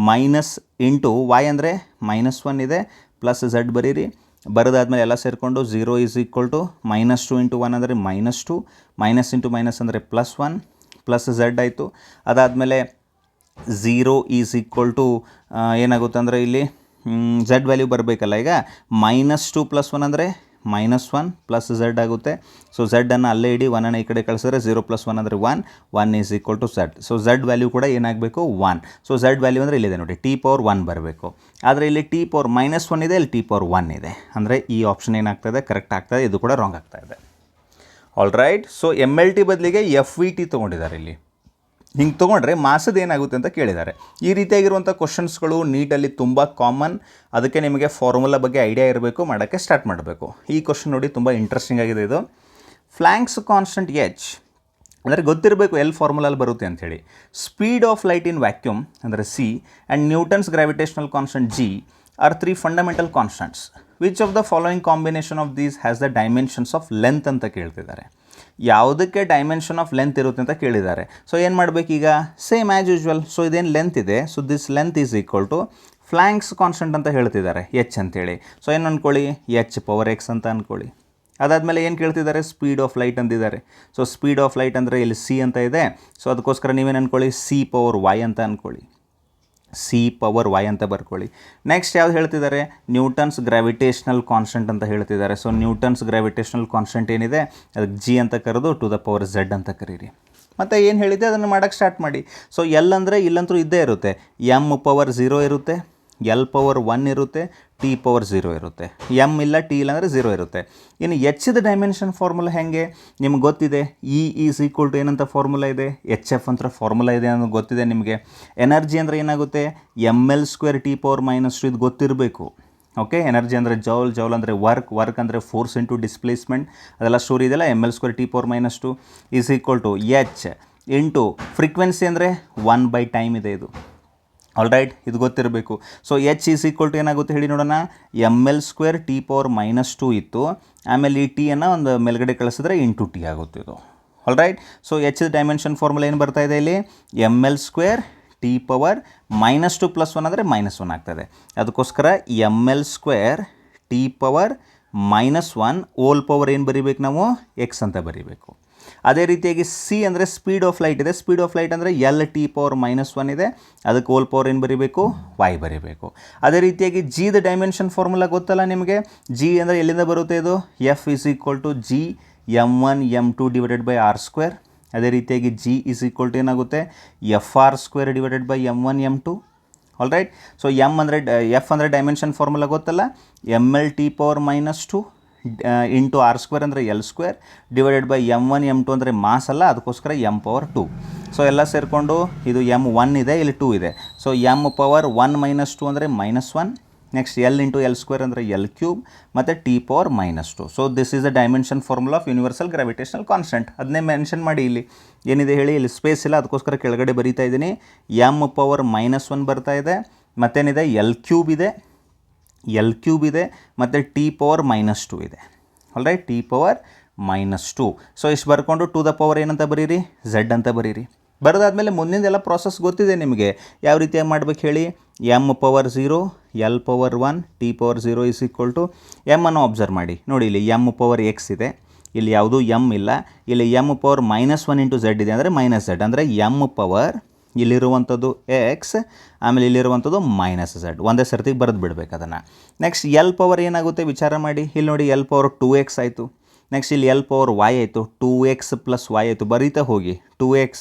ಮೈನಸ್ ಇಂಟು y ಅಂದರೆ -1 ಇದೆ, +z ಬರೀರಿ. ಬರೋದಾದ್ಮೇಲೆ ಎಲ್ಲ ಸೇರಿಕೊಂಡು 0 ಈಸ್ ಈಕ್ವಲ್ ಟು -2 × 1 ಅಂದರೆ -2, ಮೈನಸ್ ಇಂಟು ಮೈನಸ್ ಅಂದರೆ +1, +z ಆಯಿತು. ಅದಾದಮೇಲೆ 0 ಈಸ್ ಈಕ್ವಲ್ ಟು ಏನಾಗುತ್ತೆ ಅಂದರೆ ಇಲ್ಲಿ z ವ್ಯಾಲ್ಯೂ ಬರಬೇಕಲ್ಲ, ಈಗ -2 + 1 ಅಂದರೆ -1 +z ಆಗುತ್ತೆ. ಸೊ ಝಡ್ಡನ್ನು ಅಲ್ಲೇ ಇಡಿ, 1 ಈ ಕಡೆ ಕಳಿಸಿದ್ರೆ 0 + 1 ಅಂದರೆ 1, 1 is equal to z. So z value ಕೂಡ ಏನಾಗಬೇಕು 1. ಸೊ z ವ್ಯಾಲ್ಯೂ ಅಂದರೆ ಇಲ್ಲಿದೆ ನೋಡಿ, ಟಿ ಪವರ್ 1 ಬರಬೇಕು. ಆದರೆ ಇಲ್ಲಿ ಟಿ ಪವರ್ -1 ಇದೆ, ಇಲ್ಲಿ ಟಿ ಪವರ್ 1 ಇದೆ, ಅಂದರೆ ಈ ಆಪ್ಷನ್ ಏನಾಗ್ತದೆ ಕರೆಕ್ಟ್ ಆಗ್ತದೆ, ಇದು ಕೂಡ ರಾಂಗ್ ಆಗ್ತಾ ಇದೆ. ಆಲ್ ರೈಟ್, ಸೊ MLT ಬದಲಿಗೆ FVT ತೊಗೊಂಡಿದ್ದಾರೆ. ಇಲ್ಲಿ ಹಿಂಗೆ ತೊಗೊಂಡ್ರೆ ಮಾಸದ ಏನಾಗುತ್ತೆ ಅಂತ ಕೇಳಿದ್ದಾರೆ. ಈ ರೀತಿಯಾಗಿರುವಂಥ ಕ್ವಶನ್ಸ್ಗಳು ನೀಟಲ್ಲಿ ತುಂಬ ಕಾಮನ್, ಅದಕ್ಕೆ ನಿಮಗೆ ಫಾರ್ಮುಲಾ ಬಗ್ಗೆ ಐಡಿಯಾ ಇರಬೇಕು, ಮಾಡೋಕ್ಕೆ ಸ್ಟಾರ್ಟ್ ಮಾಡಬೇಕು. ಈ ಕ್ವಶನ್ ನೋಡಿ ತುಂಬ ಇಂಟ್ರೆಸ್ಟಿಂಗ್ ಆಗಿದೆ ಇದು. ಫ್ಲ್ಯಾಂಕ್ಸ್ ಕಾನ್ಸ್ಟೆಂಟ್ H ಅಂದರೆ ಗೊತ್ತಿರಬೇಕು ಎಲ್ ಫಾರ್ಮುಲಲ್ಲಿ ಬರುತ್ತೆ ಅಂಥೇಳಿ. Speed of light in vacuum ಅಂದರೆ C and Newton's gravitational constant G are 3 fundamental constants. Which of the following combination of these has the dimensions of length ಅಂತ ಕೇಳ್ತಿದ್ದಾರೆ. ಯಾವುದಕ್ಕೆ ಡೈಮೆನ್ಷನ್ ಆಫ್ ಲೆಂತ್ ಇರುತ್ತೆ ಅಂತ ಕೇಳಿದ್ದಾರೆ. ಸೊ ಏನು ಮಾಡಬೇಕೀಗ, ಸೇಮ್ ಆ್ಯಸ್ ಯೂಶ್ವಲ್. ಸೊ ಇದೇನು ಲೆಂತ್ ಇದೆ, so this length is equal to Planck's constant ಅಂತ ಹೇಳ್ತಿದ್ದಾರೆ H ಅಂತೇಳಿ. ಸೊ ಏನು ಅಂದ್ಕೊಳ್ಳಿ, H⁻x ಅಂತ ಅಂದ್ಕೊಳ್ಳಿ. ಅದಾದಮೇಲೆ ಏನು ಕೇಳ್ತಿದ್ದಾರೆ, ಸ್ಪೀಡ್ ಆಫ್ ಲೈಟ್ ಅಂದಿದ್ದಾರೆ. ಸೊ ಸ್ಪೀಡ್ ಆಫ್ ಲೈಟ್ ಅಂದರೆ ಇಲ್ಲಿ C ಅಂತ ಇದೆ, ಸೊ ಅದಕ್ಕೋಸ್ಕರ ನೀವೇನು ಅಂದ್ಕೊಳ್ಳಿ, C⁻y ಅಂತ ಅಂದ್ಕೊಳ್ಳಿ, C⁻y ಅಂತ ಬರ್ಕೊಳ್ಳಿ. ನೆಕ್ಸ್ಟ್ ಯಾವ್ದು ಹೇಳ್ತಿದ್ದಾರೆ, ನ್ಯೂಟನ್ಸ್ ಗ್ರಾವಿಟೇಷನಲ್ ಕಾನ್ಸ್ಟೆಂಟ್ ಅಂತ ಹೇಳ್ತಿದ್ದಾರೆ. ಸೊ ನ್ಯೂಟನ್ಸ್ ಗ್ರಾವಿಟೇಷನಲ್ ಕಾನ್ಸ್ಟೆಂಟ್ ಏನಿದೆ ಅದಕ್ಕೆ G ಅಂತ ಕರೆದು ಟು ದ ಪವರ್ Z ಅಂತ ಕರೀರಿ. ಮತ್ತು ಏನು ಹೇಳಿದೆ ಅದನ್ನು ಮಾಡೋಕ್ಕೆ ಸ್ಟಾರ್ಟ್ ಮಾಡಿ. ಸೊ ಎಲ್ ಅಂದರೆ ಇಲ್ಲಂತೂ ಇದ್ದೇ ಇರುತ್ತೆ, m⁻0 ಇರುತ್ತೆ, ಎಲ್ ಪವರ್ 1 ಇರುತ್ತೆ, ಟಿ ಪವರ್ 0 ಇರುತ್ತೆ. ಎಮ್ ಇಲ್ಲ, ಟಿ ಇಲ್ಲ ಅಂದರೆ 0 ಇರುತ್ತೆ. ಇನ್ನು ಎಚ್ದ ಡೈಮೆನ್ಷನ್ ಫಾರ್ಮುಲಾ ಹೇಗೆ ನಿಮ್ಗೆ ಗೊತ್ತಿದೆ, ಇ ಈಸ್ ಈಕ್ವಲ್ ಟು ಏನಂತ ಫಾರ್ಮುಲಾ ಇದೆ, HF ಅಂತ ಫಾರ್ಮುಲಾ ಇದೆ ಅನ್ನೋದು ಗೊತ್ತಿದೆ ನಿಮಗೆ. ಎನರ್ಜಿ ಅಂದರೆ ಏನಾಗುತ್ತೆ, ml² T⁻⁻2 ಇದು ಗೊತ್ತಿರಬೇಕು. ಓಕೆ, ಎನರ್ಜಿ ಅಂದರೆ ಜೌಲ್, ಜೌಲ್ ಅಂದರೆ ವರ್ಕ್ ಅಂದರೆ ಫೋರ್ಸ್ ಇಂಟು ಡಿಸ್ಪ್ಲೇಸ್ಮೆಂಟ್, ಅದೆಲ್ಲ ಸ್ಟೋರಿ ಇದೆಯಲ್ಲ. ml² T⁻⁻2 is equal to H into frequency ಅಂದರೆ 1/ಟೈಮ್ ಇದೆ ಇದು. ಆಲ್ ರೈಟ್, ಇದು ಗೊತ್ತಿರಬೇಕು. So H is equal to ಏನಾಗುತ್ತೆ ಹೇಳಿ ನೋಡೋಣ, ml² T⁻⁻2 ಇತ್ತು, ಆಮೇಲೆ ಈ ಟಿಯನ್ನು ಒಂದು ಮೇಲ್ಗಡೆ ಕಳಿಸಿದ್ರೆ ಇಂಟು ಟಿ ಆಗುತ್ತೆ ಇದು. All right. So H dimension formula ಏನು ಬರ್ತಾ ಇದೆ ಇಲ್ಲಿ, M L square T power -2 + 1 ಅಂದರೆ -1 ಆಗ್ತದೆ. ಅದಕ್ಕೋಸ್ಕರ M L square T power -1 whole power ಏನು ಬರೀಬೇಕು ನಾವು, ಎಕ್ಸ್ ಅಂತ ಬರೀಬೇಕು. ಅದೇ ರೀತಿಯಾಗಿ ಸಿ ಅಂದರೆ ಸ್ಪೀಡ್ ಆಫ್ ಲೈಟ್ ಇದೆ. ಸ್ಪೀಡ್ ಆಫ್ ಲೈಟ್ ಅಂದರೆ ಎಲ್ ಟಿ ಪವರ್ -1 ಇದೆ, ಅದಕ್ಕೆ ಓಲ್ ಪವರ್ ಏನು ಬರೀಬೇಕು, ವೈ ಬರೀಬೇಕು. ಅದೇ ರೀತಿಯಾಗಿ ಜಿದ ಡೈಮೆನ್ಷನ್ ಫಾರ್ಮುಲಾ ಗೊತ್ತಲ್ಲ ನಿಮಗೆ. ಜಿ ಅಂದರೆ ಎಲ್ಲಿಂದ ಬರುತ್ತೆ ಇದು, F is equal to G m1 m2 / r². ಅದೇ ರೀತಿಯಾಗಿ ಜಿ ಇಸ್ ಈಕ್ವಲ್ ಟು ಏನಾಗುತ್ತೆ, F R square / m1 m2. ಆಲ್ ರೈಟ್. ಸೊ ಎಮ್ ಅಂದರೆ ಎಫ್ ಅಂದರೆ ಡೈಮೆನ್ಷನ್ ಫಾರ್ಮುಲಾ ಗೊತ್ತಲ್ಲ, M L T power -2 into r² ಅಂದರೆ L² / m1 m2 ಅಂದರೆ mass ಅಲ್ಲ, ಅದಕ್ಕೋಸ್ಕರ m ಪವರ್ 2. ಸೊ ಎಲ್ಲ ಸೇರಿಕೊಂಡು ಇದು m1 ಇದೆ, ಇಲ್ಲಿ 2 ಇದೆ. ಸೊ m ಪವರ್ 1 - 2 ಅಂದರೆ -1. ನೆಕ್ಸ್ಟ್ ಎಲ್ ಇಂಟು L² ಅಂದರೆ L³ ಮತ್ತು T power -2. So this is the dimension formula of universal gravitational constant. ಅದನ್ನೇ ಮೆನ್ಷನ್ ಮಾಡಿ. ಇಲ್ಲಿ ಏನಿದೆ ಹೇಳಿ, ಇಲ್ಲಿ ಸ್ಪೇಸ್ ಇಲ್ಲ, ಅದಕ್ಕೋಸ್ಕರ ಕೆಳಗಡೆ ಬರೀತಾ ಇದ್ದೀನಿ. ಎಮ್ ಪವರ್ -1 ಬರ್ತಾ ಇದೆ, ಮತ್ತೇನಿದೆ L³ ಇದೆ, L³ ಇದೆ, ಮತ್ತು ಟಿ ಪವರ್ -2 ಇದೆ. All right, T power -2. So ಇಷ್ಟು ಬರ್ಕೊಂಡು ಟು ದ ಪವರ್ ಏನಂತ ಬರೀರಿ, ಝೆಡ್ ಅಂತ ಬರೀರಿ. ಬರೋದಾದ್ಮೇಲೆ ಮುಂದಿಂದೆಲ್ಲ ಪ್ರಾಸೆಸ್ ಗೊತ್ತಿದೆ ನಿಮಗೆ, ಯಾವ ರೀತಿಯಾಗಿ ಮಾಡ್ಬೇಕು ಹೇಳಿ. M power 0 L power 1 T power 0 is equal to M ಅನ್ನು ಅಬ್ಸರ್ವ್ ಮಾಡಿ. ನೋಡಿ ಇಲ್ಲಿ ಎಮ್ ಪವರ್ ಎಕ್ಸ್ ಇದೆ, ಇಲ್ಲಿ ಯಾವುದೂ ಎಮ್ ಇಲ್ಲ. ಇಲ್ಲಿ ಎಮ್ ಪವರ್ -1 ಇಂಟು ಝೆಡ್ ಇದೆ ಅಂದರೆ -z, ಅಂದರೆ ಎಮ್ ಪವರ್ ಇಲ್ಲಿರುವಂಥದ್ದು ಎಕ್ಸ್, ಆಮೇಲೆ ಇಲ್ಲಿರುವಂಥದ್ದು -z. ಒಂದೇ ಸರ್ತಿಗೆ ಬರೆದು ಬಿಡ್ಬೇಕು ಅದನ್ನು. ನೆಕ್ಸ್ಟ್ ಎಲ್ ಪವರ್ ಏನಾಗುತ್ತೆ ವಿಚಾರ ಮಾಡಿ. ಇಲ್ಲಿ ನೋಡಿ ಎಲ್ ಪವರ್ 2x ಆಯಿತು. ನೆಕ್ಸ್ಟ್ ಇಲ್ಲಿ ಎಲ್ ಪವರ್ y ಆಯಿತು, 2x + y ಆಯಿತು. ಬರೀತಾ ಹೋಗಿ 2x,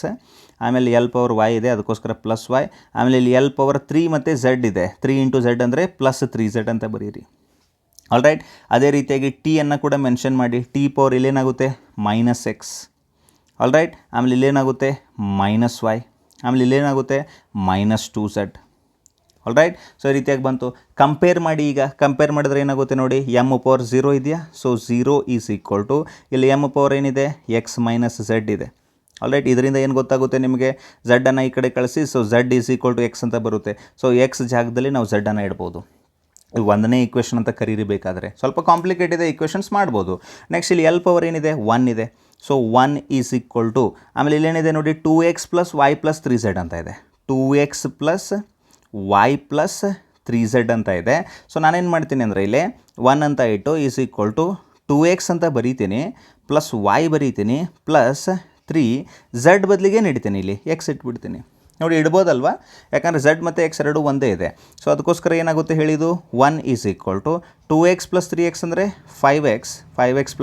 ಆಮೇಲೆ ಎಲ್ ಪವರ್ y ಇದೆ, ಅದಕ್ಕೋಸ್ಕರ +y. ಆಮೇಲೆ ಇಲ್ಲಿ ಎಲ್ ಪವರ್ 3 ಮತ್ತು z ಇದೆ, 3 ಇಂಟು z ಅಂದರೆ +3z ಅಂತ ಬರೀರಿ. All right. ಅದೇ ರೀತಿಯಾಗಿ ಟಿ ಅನ್ನು ಕೂಡ ಮೆನ್ಷನ್ ಮಾಡಿ. ಟಿ ಪವರ್ ಇಲ್ಲೇನಾಗುತ್ತೆ -x. All right. ಆಮೇಲೆ ಇಲ್ಲೇನಾಗುತ್ತೆ -y. ಆಮೇಲೆ ಇಲ್ಲೇನಾಗುತ್ತೆ -2z. All right. ಸೊ ಈ ರೀತಿಯಾಗಿ ಬಂತು. ಕಂಪೇರ್ ಮಾಡಿ. ಈಗ ಕಂಪೇರ್ ಮಾಡಿದ್ರೆ ಏನಾಗುತ್ತೆ ನೋಡಿ, ಎಮ್ ಪವರ್ 0 ಇದೆಯಾ. ಸೊ 0 ಈಸ್ ಈಕ್ವಲ್ ಟು ಇಲ್ಲಿ ಎಮ್ ಪವರ್ ಏನಿದೆ, ಎಕ್ಸ್ -z ಇದೆ. All right. ಇದರಿಂದ ಏನು ಗೊತ್ತಾಗುತ್ತೆ ನಿಮಗೆ, ಝಡ್ಡನ್ನು ಈ ಕಡೆ ಕಳಿಸಿ. So Z is equal to X ಅಂತ ಬರುತ್ತೆ. ಸೊ ಎಕ್ಸ್ ಜಾಗದಲ್ಲಿ ನಾವು ಝಡ್ಡನ್ನು ಇಡ್ಬೋದು. ಇದು ಒಂದನೇ ಈಕ್ವೇಷನ್ ಅಂತ ಕರೀಬೇಕಾದ್ರೆ ಸ್ವಲ್ಪ ಕಾಂಪ್ಲಿಕೇಟ್ ಇದೆ, ಈಕ್ವೇಷನ್ಸ್ ಮಾಡ್ಬೋದು. ನೆಕ್ಸ್ಟ್ ಇಲ್ಲಿ ಎಲ್ ಪವರ್ ಏನಿದೆ, 1 ಇದೆ. ಸೊ 1 ಈಸ್ ಈಕ್ವಲ್ ಟು, ಆಮೇಲೆ ಇಲ್ಲೇನಿದೆ ನೋಡಿ, 2x + y + 3z ಅಂತ ಇದೆ. 2x + y + 3z ಅಂತ ಇದೆ. ಸೊ ನಾನೇನು ಮಾಡ್ತೀನಿ ಅಂದರೆ ಇಲ್ಲಿ 1 ಅಂತ ಇಟ್ಟು ಈಸ್ ಈಕ್ವಲ್ ಟು 2x ಅಂತ ಬರೀತೀನಿ, ಪ್ಲಸ್ y ಬರೀತೀನಿ, ಪ್ಲಸ್ 3z ಬದಲಿಗೆ ಇಡ್ತೀನಿ, ಇಲ್ಲಿ ಎಕ್ಸ್ ಇಟ್ಬಿಡ್ತೀನಿ. ನೋಡಿ ಇಡ್ಬೋದಲ್ವಾ, ಯಾಕಂದರೆ z ಮತ್ತು x ಎರಡೂ ಒಂದೇ ಇದೆ. ಸೊ ಅದಕ್ಕೋಸ್ಕರ ಏನಾಗುತ್ತೆ ಹೇಳಿದು, 1 is equal to 2x + 3x ಅಂದರೆ 5x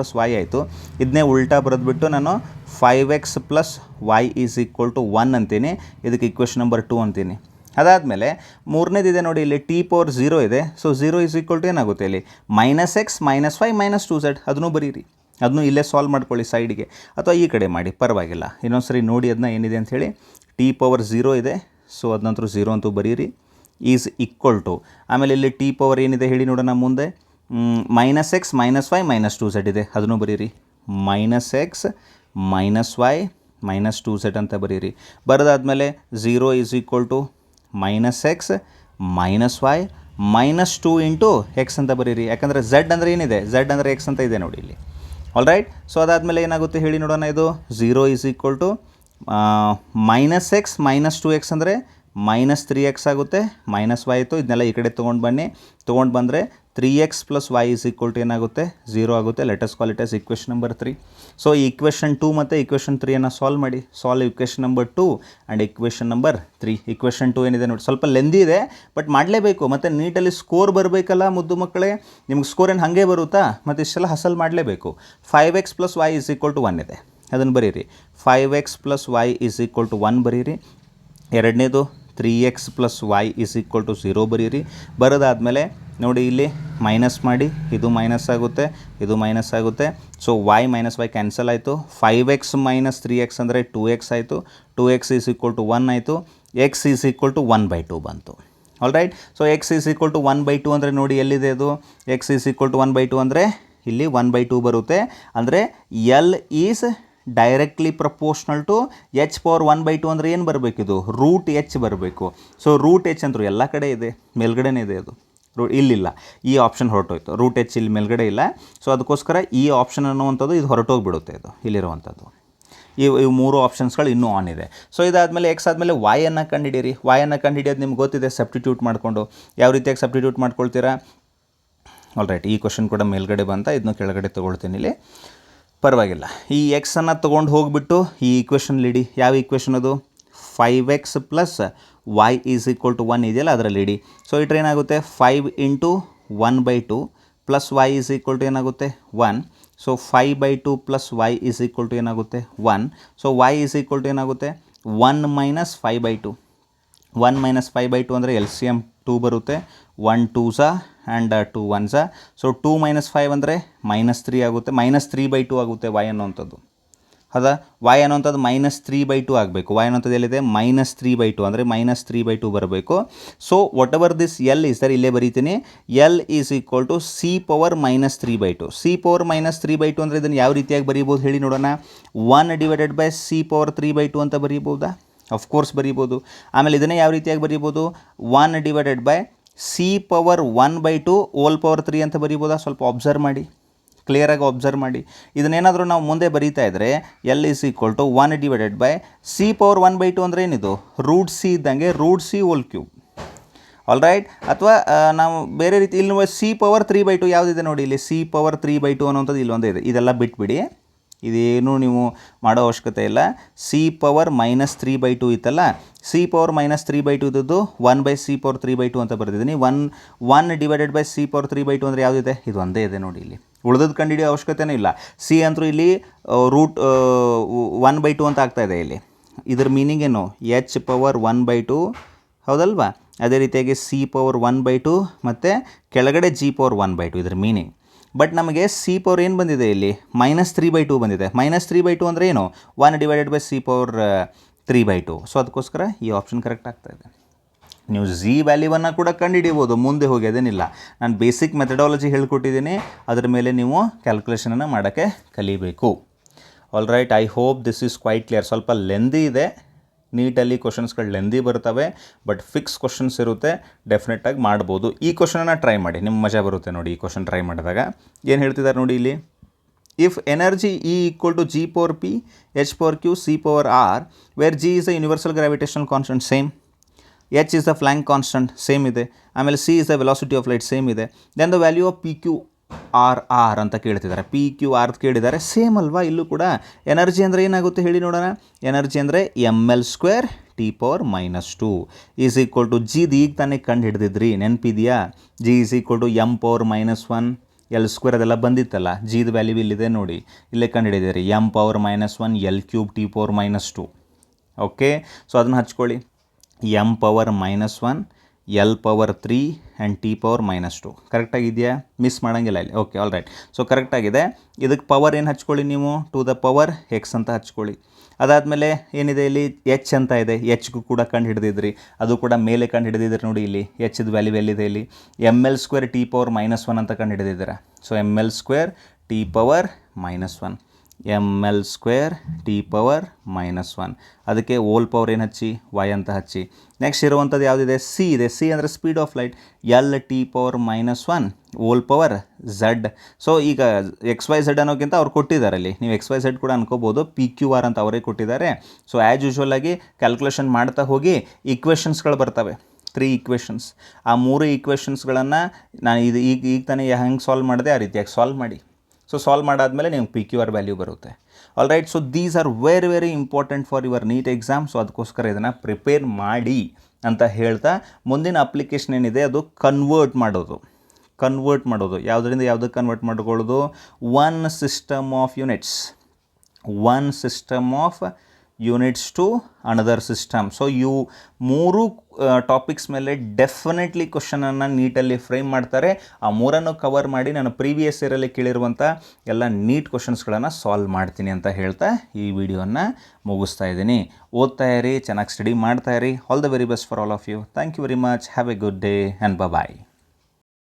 + y ಆಯಿತು. ಇದನ್ನೇ ಉಲ್ಟಾ ಬರೆದ್ಬಿಟ್ಟು ನಾನು 5x + y is equal to 1 ಅಂತೀನಿ. ಇದಕ್ಕೆ ಈಕ್ವೇಷನ್ ನಂಬರ್ 2 ಅಂತೀನಿ. ಅದಾದಮೇಲೆ ಮೂರನೇದಿದೆ ನೋಡಿ, ಇಲ್ಲಿ ಟಿ ಪವರ್ 0 ಇದೆ. ಸೊ 0 ಈಸ್ ಈಕ್ವಲ್ ಟು ಏನಾಗುತ್ತೆ ಇಲ್ಲಿ, -x -y -2z. ಅದನ್ನು ಬರೀರಿ, ಅದನ್ನು ಇಲ್ಲೇ ಸಾಲ್ವ್ ಮಾಡ್ಕೊಳ್ಳಿ ಸೈಡಿಗೆ, ಅಥವಾ ಈ ಕಡೆ ಮಾಡಿ ಪರವಾಗಿಲ್ಲ. ಇನ್ನೊಂದು ಸರಿ ನೋಡಿ ಅದನ್ನ ಏನಿದೆ ಅಂಥೇಳಿ. ಟಿ ಪವರ್ 0 ಇದೆ, ಸೊ ಅದನಂತರ 0 ಅಂತೂ ಬರೀರಿ. ಈಸ್ ಈಕ್ವಲ್ ಟು, ಆಮೇಲೆ ಇಲ್ಲಿ ಟಿ ಪವರ್ ಏನಿದೆ ಹೇಳಿ ನೋಡೋಣ ಮುಂದೆ, -x -y -2z ಇದೆ. ಅದನ್ನು ಬರೀರಿ, -x -y -2z ಅಂತ ಬರೀರಿ. ಬರೋದಾದಮೇಲೆ 0 is equal to -x -y -2 into X ಅಂತ ಬರೀರಿ. ಯಾಕಂದರೆ ಝಡ್ ಅಂದರೆ ಏನಿದೆ, ಝಡ್ ಅಂದರೆ ಎಕ್ಸ್ ಅಂತ ಇದೆ ನೋಡಿ ಇಲ್ಲಿ. All right. ಸೊ ಅದಾದಮೇಲೆ ಏನಾಗುತ್ತೆ ಹೇಳಿ ನೋಡೋಣ. ಇದು 0 is equal to -x -2x ಅಂದರೆ -3x ಆಗುತ್ತೆ, -y ಆಯಿತು. ಇದನ್ನೆಲ್ಲ ಈ ಕಡೆ ತೊಗೊಂಡು ಬನ್ನಿ. ತೊಗೊಂಡು ಬಂದರೆ 3x + y is equal to ಏನಾಗುತ್ತೆ, 0 ಆಗುತ್ತೆ. Let's call it as equation number 3. So equation 2 ಮತ್ತು ಈಕ್ವೇಷನ್ 3 ಸಾಲ್ವ್ ಮಾಡಿ. Solve equation number 2 and equation number 3. Equation 2 ಏನಿದೆ ನೋಡಿ, ಸ್ವಲ್ಪ ಲೆಂದಿ ಇದೆ, ಬಟ್ ಮಾಡಲೇಬೇಕು. ಮತ್ತು ನೀಟಲ್ಲಿ ಸ್ಕೋರ್ ಬರಬೇಕಲ್ಲ ಮುದ್ದು ಮಕ್ಕಳೇ. ನಿಮ್ಗೆ ಸ್ಕೋರ್ ಏನು ಹಾಗೆ ಬರುತ್ತಾ, ಮತ್ತು ಇಷ್ಟೆಲ್ಲ ಹಸಲ್ ಮಾಡಲೇಬೇಕು. 5x + y is equal to 1 ಇದೆ, ಅದನ್ನು ಬರೀರಿ. 5x + y is equal to 1 ಬರೀರಿ. ಎರಡನೇದು 3x + y is equal to 0 ಬರೀರಿ. ಬರೋದಾದಮೇಲೆ ನೋಡಿ ಇಲ್ಲಿ ಮೈನಸ್ ಮಾಡಿ, ಇದು ಮೈನಸ್ ಆಗುತ್ತೆ, ಇದು ಮೈನಸ್ ಆಗುತ್ತೆ. ಸೊ y -y ಕ್ಯಾನ್ಸಲ್ ಆಯಿತು. 5x - 3x ಅಂದರೆ 2x ಆಯಿತು. 2x ಈಸ್ ಈಕ್ವಲ್ ಟು 1 ಆಯಿತು. x ಈಸ್ ಈಕ್ವಲ್ ಟು 1/2 ಬಂತು. All right. So x is equal to 1/2 ಅಂದರೆ ನೋಡಿ ಎಲ್ಲಿದೆ ಅದು, x ಈಸ್ ಈಕ್ವಲ್ ಟು 1/2 ಅಂದರೆ ಇಲ್ಲಿ 1/2 ಬರುತ್ತೆ. ಅಂದರೆ L is directly proportional to h power 1/2 ಅಂದರೆ ಏನು ಬರಬೇಕಿದು, √h ಬರಬೇಕು. ಸೊ √h ಅಂತೂ ಎಲ್ಲ ಕಡೆ ಇದೆ, ಮೇಲ್ಗಡೆನೇ ಇದೆ ಅದು. ಇಲ್ಲಿಲ್ಲ, ಈ ಆಪ್ಷನ್ ಹೊರಟೋಯ್ತು. √h ಇಲ್ಲಿ ಮೇಲ್ಗಡೆ ಇಲ್ಲ. ಸೊ ಅದಕ್ಕೋಸ್ಕರ ಈ ಆಪ್ಷನ್ ಅನ್ನುವಂಥದ್ದು ಇದು ಹೊರಟೋಗಿಬಿಡುತ್ತೆ, ಇದು ಇಲ್ಲಿರುವಂಥದ್ದು. ಇವು ಮೂರು ಆಪ್ಷನ್ಸ್ಗಳು ಇನ್ನೂ ಆನ್ ಇದೆ. ಸೊ ಇದಾದಮೇಲೆ ಎಕ್ಸ್ ಆದಮೇಲೆ ವಾಯನ್ನು ಕಂಡುಹಿಡೀರಿ. ವಾಯನ್ನು ಕಂಡುಹಿಡಿಯೋದು ನಿಮ್ಗೆ ಗೊತ್ತಿದೆ, ಸಬ್ಸ್ಟಿಟ್ಯೂಟ್ ಮಾಡಿಕೊಂಡು. ಯಾವ ರೀತಿಯಾಗಿ ಸಬ್ಸ್ಟಿಟ್ಯೂಟ್ ಮಾಡ್ಕೊಳ್ತೀರಾ? ಆಲ್ರೈಟ್, ಈ ಕ್ವಶನ್ ಕೂಡ ಮೇಲ್ಗಡೆ ಬಂತ, ಇದನ್ನು ಕೆಳಗಡೆ ತೊಗೊಳ್ತೀನಿ ಇಲ್ಲಿ, ಪರವಾಗಿಲ್ಲ. ಈ ಎಕ್ಸನ್ನು ತೊಗೊಂಡು ಹೋಗಿಬಿಟ್ಟು ಈ ಈಕ್ವೇಷನ್ ಇಡಿ. ಯಾವ ಈಕ್ವೇಷನ್ ಅದು? 5x plus y is equal to 1 ಇದೆಯಲ್ಲ, ಅದರಲ್ಲಿ ಇಡಿ. ಸೊ ಇಟ್ರೆ ಏನಾಗುತ್ತೆ? 5 into 1/2 plus y is equal to ಏನಾಗುತ್ತೆ? 1. So 5/2 plus y is equal to ಏನಾಗುತ್ತೆ? 1. So y is equal to ಏನಾಗುತ್ತೆ? 1 ಮೈನಸ್ 5/2. 1 ಮೈನಸ್ 5/2 ಅಂದರೆ ಎಲ್ ಸಿ ಎಮ್ 2 ಬರುತ್ತೆ. 1 2s and 2 1s. So 2 minus 5 ಅಂದರೆ -3 ಆಗುತ್ತೆ. -3/2 ಆಗುತ್ತೆ y ಅನ್ನೋವಂಥದ್ದು. ಹೌದಾ? y ಅನ್ನೋಂಥದ್ದು -3/2 ಆಗಬೇಕು. y ಅನ್ನೋಂಥದ್ದು ಎಲ್ಲಿದೆ? -3/2 ಅಂದರೆ -3/2 ಬರಬೇಕು. So whatever this L is there, ಇಲ್ಲೇ ಬರೀತೀನಿ. L is equal to C power -3/2. C power -3/2 ಅಂದರೆ ಇದನ್ನು ಯಾವ ರೀತಿಯಾಗಿ ಬರೀಬೋದು ಹೇಳಿ ನೋಡೋಣ? 1 ಡಿವೈಡೆಡ್ ಬೈ ಸಿ ಪವರ್ 3/2 ಅಂತ ಬರೀಬೋದಾ? ಆಫ್ಕೋರ್ಸ್ ಬರೀಬೋದು. ಆಮೇಲೆ ಇದನ್ನೇ ಯಾವ ರೀತಿಯಾಗಿ ಬರೀಬೋದು? 1 divided by C power 1/2 whole power 3 ಅಂತ ಬರೀಬೋದಾ? ಸ್ವಲ್ಪ ಅಬ್ಸರ್ವ್ ಮಾಡಿ, ಕ್ಲಿಯರಾಗಿ ಅಬ್ಸರ್ವ್ ಮಾಡಿ. ಇದನ್ನೇನಾದರೂ ನಾವು ಮುಂದೆ ಬರೀತಾ ಇದ್ದರೆ L is equal to 1 divided by C power 1/2 ಅಂದರೆ ಏನಿದು? ರೂಟ್ ಸಿ ಇದ್ದಂಗೆ, root C whole cube. All right. ಅಥವಾ ನಾವು ಬೇರೆ ರೀತಿ ಇಲ್ಲಿ ಸಿ ಪವರ್ 3/2 ಯಾವುದಿದೆ ನೋಡಿ, ಇಲ್ಲಿ ಸಿ ಪವರ್ 3/2 ಅನ್ನೋಂಥದ್ದು ಇಲ್ಲೊಂದೇ ಇದೆ. ಇದೆಲ್ಲ ಬಿಟ್ಬಿಡಿ, ಇದೇನು ನೀವು ಮಾಡೋ ಅವಶ್ಯಕತೆ ಇಲ್ಲ. ಸಿ ಪವರ್ -3/2 ಇತ್ತಲ್ಲ, ಸಿ ಪವರ್ -3/2 ಇದ್ದದ್ದು 1/c ಪವರ್ 3/2 ಅಂತ ಬರೆದಿದ್ದೀನಿ. 1 ಡಿವೈಡೆಡ್ ಬೈ ಸಿ ಪವರ್ 3/2 ಅಂದರೆ ಯಾವುದಿದೆ? ಇದು ಒಂದೇ ಇದೆ ನೋಡಿ. ಇಲ್ಲಿ ಉಳಿದದ್ದು ಕಂಡುಹಿಡಿಯೋ ಅವಶ್ಯಕತೆನೇ ಇಲ್ಲ. ಸಿ ಅಂತೂ ಇಲ್ಲಿ ರೂಟ್ 1/2 ಅಂತ ಆಗ್ತಾಯಿದೆ ಇಲ್ಲಿ. ಇದ್ರ ಮೀನಿಂಗ್ ಏನು? ಎಚ್ ಪವರ್ 1/2, ಹೌದಲ್ವಾ? ಅದೇ ರೀತಿಯಾಗಿ ಸಿ ಪವರ್ 1/2 ಮತ್ತು ಕೆಳಗಡೆ ಜಿ ಪವರ್ 1/2 ಇದ್ರ ಮೀನಿಂಗ್. ಬಟ್ ನಮಗೆ ಸಿ ಪವರ್ ಏನು ಬಂದಿದೆ ಇಲ್ಲಿ? -3/2 ಬಂದಿದೆ. -3/2 ಅಂದರೆ ಏನು? 1 divided by C power 3/2. So ಅದಕ್ಕೋಸ್ಕರ ಈ ಆಪ್ಷನ್ ಕರೆಕ್ಟ್ ಆಗ್ತಾಯಿದೆ. ನೀವು ಜಿ ವ್ಯಾಲ್ಯೂವನ್ನು ಕೂಡ ಕಂಡುಹಿಡಿಬೋದು ಮುಂದೆ ಹೋಗಿ, ಅದೇನಿಲ್ಲ. ನಾನು ಬೇಸಿಕ್ ಮೆಥಡಾಲಜಿ ಹೇಳ್ಕೊಟ್ಟಿದ್ದೀನಿ, ಅದರ ಮೇಲೆ ನೀವು ಕ್ಯಾಲ್ಕುಲೇಷನನ್ನು ಮಾಡೋಕ್ಕೆ ಕಲಿಬೇಕು. All right, I hope this is quite clear. ಸ್ವಲ್ಪ ಲೆಂದಿ ಇದೆ, ನೀಟಲ್ಲಿ ಕ್ವಶನ್ಸ್ಗಳು ಲೆಂದಿ ಬರ್ತವೆ, ಬಟ್ ಫಿಕ್ಸ್ ಕ್ವಶನ್ಸ್ ಇರುತ್ತೆ, ಡೆಫಿನೆಟಾಗಿ ಮಾಡ್ಬೋದು. ಈ ಕ್ವಶನನ್ನು ಟ್ರೈ ಮಾಡಿ, ನಿಮ್ಮ ಮಜಾ ಬರುತ್ತೆ ನೋಡಿ ಈ ಕ್ವಶನ್ ಟ್ರೈ ಮಾಡಿದಾಗ. ಏನು ಹೇಳ್ತಿದ್ದಾರೆ ನೋಡಿ ಇಲ್ಲಿ? If energy E equal to G power P H power Q C power R where G is the universal gravitational constant same, H is the Planck constant same ಇದೆ, ಆಮೇಲೆ C is the velocity of light same ಇದೆ, then the value of P Q R ಅಂತ ಕೇಳ್ತಿದ್ದಾರೆ. P Q R ಕೇಳಿದ್ದಾರೆ, same ಅಲ್ವಾ? ಇಲ್ಲೂ ಕೂಡ energy ಅಂದರೆ ಏನಾಗುತ್ತೆ ಹೇಳಿ ನೋಡೋಣ? ಎನರ್ಜಿ ಅಂದರೆ ml² T power -2 is equal to ಜಿದು ಈಗ ತಾನೇ ಕಂಡು ಹಿಡಿದಿದ್ರಿ, ನೆನಪಿದೆಯಾ? G is equal to M power -1 L² ಅದೆಲ್ಲ ಬಂದಿತ್ತಲ್ಲ, ಜಿದು ವ್ಯಾಲ್ಯೂ ಇಲ್ಲಿದೆ ನೋಡಿ, ಇಲ್ಲೇ ಕಂಡು ಹಿಡಿದಿರಿ. M power -1 L³ T power -2. Okay, so ಅದನ್ನು ಹಚ್ಕೊಳ್ಳಿ. M power -1 L power 3 and T power -2. ಕರೆಕ್ಟಾಗಿದೆಯಾ? ಮಿಸ್ ಮಾಡೋಂಗಿಲ್ಲ ಇಲ್ಲಿ. Okay, all right. ಸೊ ಕರೆಕ್ಟಾಗಿದೆ. ಇದಕ್ಕೆ ಪವರ್ ಏನು ಹಚ್ಕೊಳ್ಳಿ ನೀವು? ಟು ದ ಪವರ್ ಎಕ್ಸ್ ಅಂತ ಹಚ್ಕೊಳ್ಳಿ. ಅದಾದಮೇಲೆ ಏನಿದೆ ಇಲ್ಲಿ? ಎಚ್ ಅಂತ ಇದೆ. ಎಚ್ಗೂ ಕೂಡ ಕಂಡು ಹಿಡಿದಿದ್ರಿ, ಅದು ಕೂಡ ಮೇಲೆ ಕಂಡು ಹಿಡಿದಿದ್ರಿ ನೋಡಿ. ಇಲ್ಲಿ ಎಚ್ದು ವ್ಯಾಲ್ಯೂ ಎಲ್ಲಿದೆ? ಇಲ್ಲಿ ml² ಟಿ ಪವರ್ -1 ಅಂತ ಕಂಡು ಹಿಡಿದಿದ್ದೀರಾ. So ml² T power -1, ml² T power -1. ಅದಕ್ಕೆ ಓಲ್ ಪವರ್ ಏನು ಹಚ್ಚಿ? y ಅಂತ ಹಚ್ಚಿ. ನೆಕ್ಸ್ಟ್ ಇರುವಂಥದ್ದು ಯಾವುದಿದೆ? ಸಿ ಇದೆ. ಸಿ ಅಂದರೆ speed of light, L T power -1 whole power Z. So ಈಗ XYZ ಅನ್ನೋಕ್ಕಿಂತ ಅವ್ರು ಕೊಟ್ಟಿದ್ದಾರೆ ಅಲ್ಲಿ, ನೀವು XYZ ಕೂಡ ಅನ್ಕೋಬೋದು. PQR ಅಂತ ಅವರೇ ಕೊಟ್ಟಿದ್ದಾರೆ. ಸೊ ಆ್ಯಸ್ ಯೂಶ್ವಲ್ ಆಗಿ ಕ್ಯಾಲ್ಕುಲೇಷನ್ ಮಾಡ್ತಾ ಹೋಗಿ ಈಕ್ವೇಷನ್ಸ್ಗಳು ಬರ್ತವೆ, 3 ಈಕ್ವೇಷನ್ಸ್. ಆ 3 ಈಕ್ವೇಷನ್ಸ್ಗಳನ್ನು ನಾನು ಈಗ ತಾನೇ ಹೆಂಗೆ ಸಾಲ್ವ್ ಮಾಡಿದೆ ಆ ರೀತಿಯಾಗಿ ಸಾಲ್ವ್ ಮಾಡಿ. ಸೊ ಸಾಲ್ವ್ ಮಾಡಾದಮೇಲೆ ನಿಮ್ಗೆ PQR ವ್ಯಾಲ್ಯೂ ಬರುತ್ತೆ. All right, so these are very important for your NEET exam. So ಅದಕ್ಕೋಸ್ಕರ ಇದನ್ನು ಪ್ರಿಪೇರ್ ಮಾಡಿ ಅಂತ ಹೇಳ್ತಾ, ಮುಂದಿನ ಅಪ್ಲಿಕೇಶನ್ ಏನಿದೆ ಅದು ಕನ್ವರ್ಟ್ ಮಾಡೋದು. ಯಾವುದರಿಂದ ಯಾವುದಕ್ಕೆ ಕನ್ವರ್ಟ್ ಮಾಡ್ಕೊಳ್ಳೋದು? One system of units to another system. So ಇವು 3 ಟಾಪಿಕ್ಸ್ ಮೇಲೆ ಡೆಫಿನೆಟ್ಲಿ ಕ್ವಶನನ್ನು ನೀಟಲ್ಲಿ ಫ್ರೇಮ್ ಮಾಡ್ತಾರೆ. ಆ 3 ಕವರ್ ಮಾಡಿ ನಾನು ಪ್ರೀವಿಯಸ್ ಇಯರಲ್ಲಿ ಕೇಳಿರುವಂಥ ಎಲ್ಲ ನೀಟ್ ಕ್ವಶನ್ಸ್ಗಳನ್ನು ಸಾಲ್ವ್ ಮಾಡ್ತೀನಿ ಅಂತ ಹೇಳ್ತಾ ಈ ವಿಡಿಯೋನ ಮುಗಿಸ್ತಾ ಇದ್ದೀನಿ. ಓದ್ತಾ ಇರಿ, ಚೆನ್ನಾಗಿ ಸ್ಟಡಿ ಮಾಡ್ತಾ ಇರಿ. All the very best for all of you. Thank you very much. Have a good day and bye.